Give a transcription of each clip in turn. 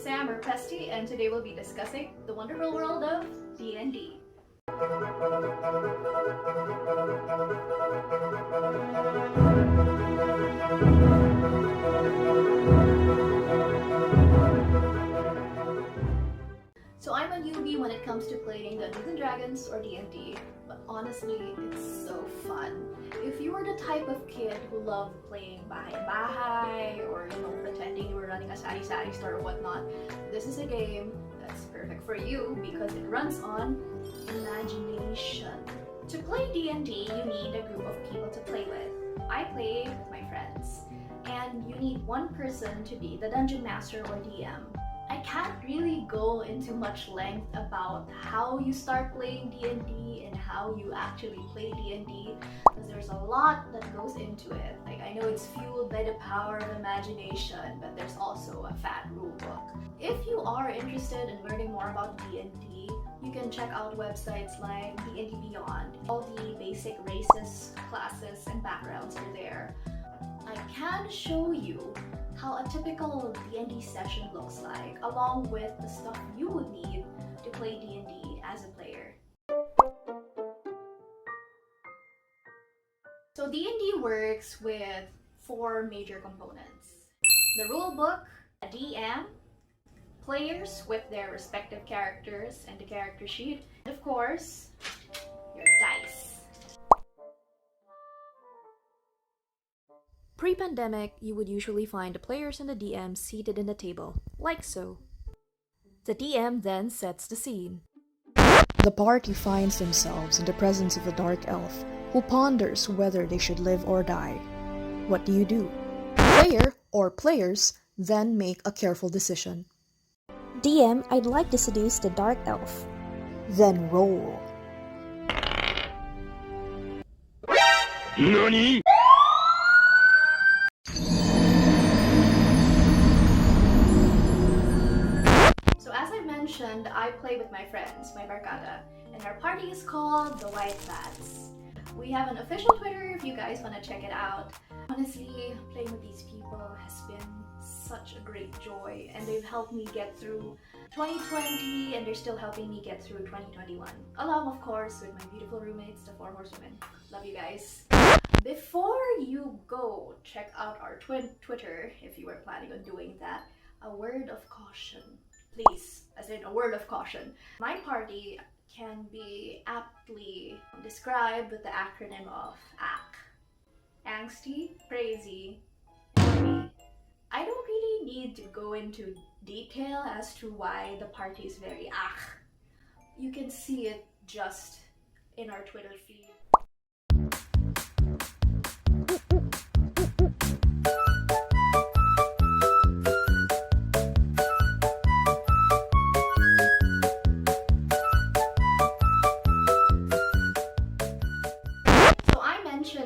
Sam or Pesty, and today we'll be discussing the wonderful world of D&D. So I'm a newbie when it comes to playing Dungeons and Dragons or D&D, but honestly, it's so fun. If you were the type of kid who loved playing bahay-bahay or pretending you were running a sari-sari store or whatnot, this is a game that's perfect for you because it runs on imagination. To play D&D, you need a group of people to play with. I play with my friends, and you need one person to be the dungeon master or DM. I can't really go into much length about how you start playing D&D and how you actually play D&D because there's a lot that goes into it. Like, I know it's fueled by the power of imagination, but there's also a fat rule book. If you are interested in learning more about D&D, you can check out websites like D&D Beyond. All the basic races, classes, and backgrounds are there. I can show you how a typical D&D session looks like, along with the stuff you would need to play D&D as a player. So D&D works with 4 major components: the rule book, a DM, players with their respective characters and the character sheet, and of course, your dice. Pre-pandemic, you would usually find the players and the DM seated in the table, like so. The DM then sets the scene. The party finds themselves in the presence of a dark elf who ponders whether they should live or die. What do? Player or players then make a careful decision. DM, I'd like to seduce the dark elf. Then roll. NANI?! I play with my friends, my barkada, and our party is called the Whitebats. We have an official Twitter if you guys want to check it out. Honestly, playing with these people has been such a great joy, and they've helped me get through 2020, and they're still helping me get through 2021. Along, of course, with my beautiful roommates, the 4 horsewomen. Love you guys. Before you go check out our Twitter, if you were planning on doing that, a word of caution. Please, as in a word of caution. My party can be aptly described with the acronym of ACK. Angsty, crazy, and I don't really need to go into detail as to why the party is very ACK. You can see it just in our Twitter feed.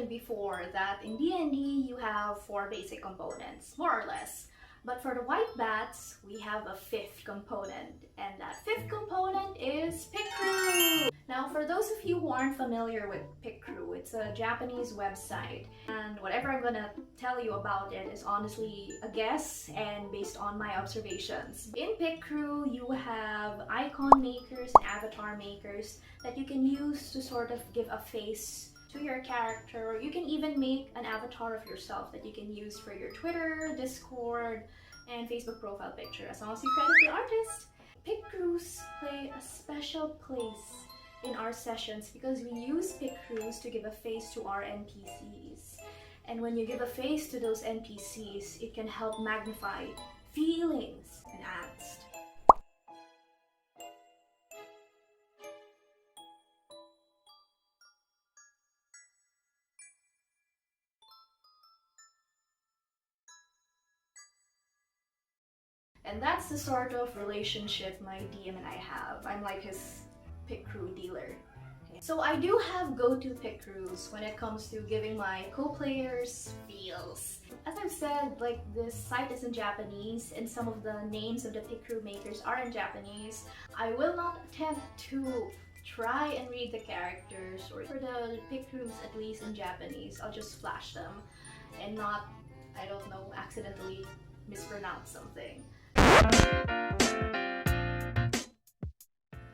Before that in D&D you have 4 basic components, more or less. But for the Whitebats, we have a 5th component, and that 5th component is Picrew! Now, for those of you who aren't familiar with Picrew, it's a Japanese website, and whatever I'm gonna tell you about it is honestly a guess and based on my observations. In Picrew, you have icon makers and avatar makers that you can use to sort of give a face to your character. You can even make an avatar of yourself that you can use for your Twitter, Discord, and Facebook profile picture, as long as you credit the artist. Picrews play a special place in our sessions because we use Picrews to give a face to our NPCs. And when you give a face to those NPCs, it can help magnify feelings and angst. And that's the sort of relationship my DM and I have. I'm like his Picrew dealer. So I do have go-to Picrews when it comes to giving my co-players feels. As I've said, like, this site is in Japanese and some of the names of the Picrew makers are in Japanese. I will not attempt to try and read the characters, or for the Picrews at least in Japanese, I'll just flash them and not, I don't know, accidentally mispronounce something.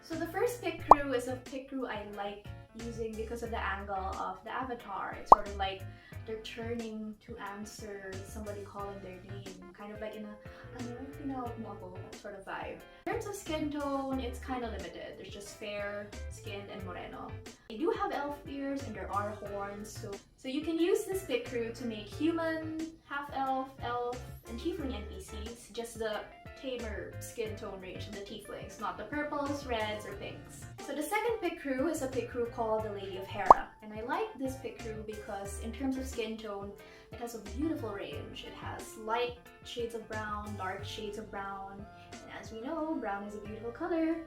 So the first pick crew is a pick crew I like using because of the angle of the avatar. It's sort of like they're turning to answer somebody calling their name, kind of like in a novel sort of vibe. In terms of skin tone, it's kind of limited. There's just fair skinned and moreno. They do have elf ears and there are horns, so you can use this pick crew to make human, half elf, elf, and tiefling NPCs, just the tamer skin tone range in the tieflings, not the purples, reds, or pinks. So the second pick crew is a pick crew called the Lady of Hera, and I like this pick crew because in terms of skin tone, it has a beautiful range. It has light shades of brown, dark shades of brown, and as we know, brown is a beautiful color.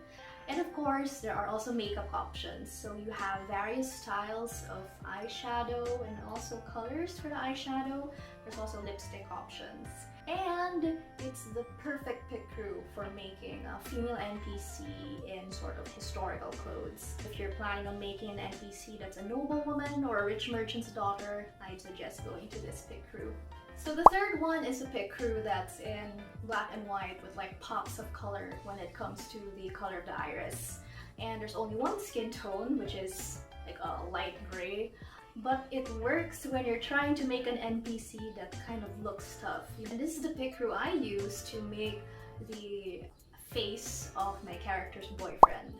And of course, there are also makeup options. So you have various styles of eyeshadow and also colors for the eyeshadow. There's also lipstick options. And it's the perfect pick crew for making a female NPC in sort of historical clothes. If you're planning on making an NPC that's a noblewoman or a rich merchant's daughter, I'd suggest going to this pick crew. So the third one is a pick crew that's in black and white with like pops of color when it comes to the color of the iris. And there's only one skin tone, which is like a light gray. But it works when you're trying to make an NPC that kind of looks tough. And this is the pick crew I use to make the face of my character's boyfriend.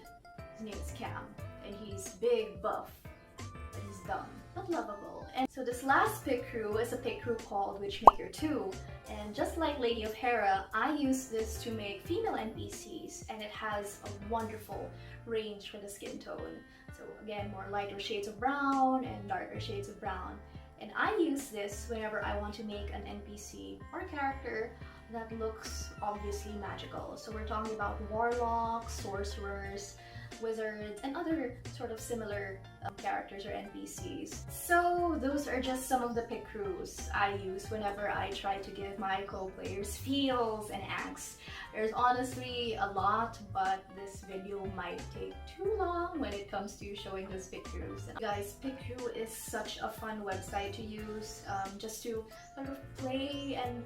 His name is Cam, and he's big, buff, but he's dumb, but lovable. And so this last pick crew is a pick crew called Witchmaker 2. And just like Lady of Hera, I use this to make female NPCs, and it has a wonderful range for the skin tone. So again, more lighter shades of brown and darker shades of brown. And I use this whenever I want to make an NPC or character that looks obviously magical. So we're talking about warlocks, sorcerers, wizards, and other sort of similar characters or NPCs. So those are just some of the pick crews I use whenever I try to give my co-players feels and angst. There's honestly a lot, but this video might take too long when it comes to showing those pick crews. And guys, pick crew is such a fun website to use just to sort of play and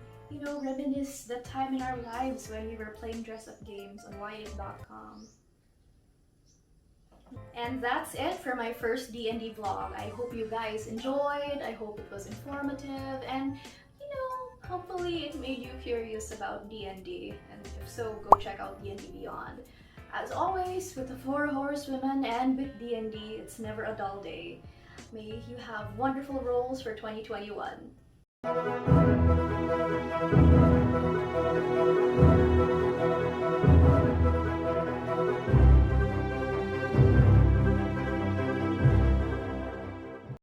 reminisce the time in our lives when we were playing dress-up games on Whitebats.com. And that's it for my first D&D vlog. I hope you guys enjoyed, I hope it was informative, and hopefully it made you curious about D&D, and if so, go check out D&D Beyond. As always, with the 4 horsewomen and with D&D, it's never a dull day. May you have wonderful rolls for 2021.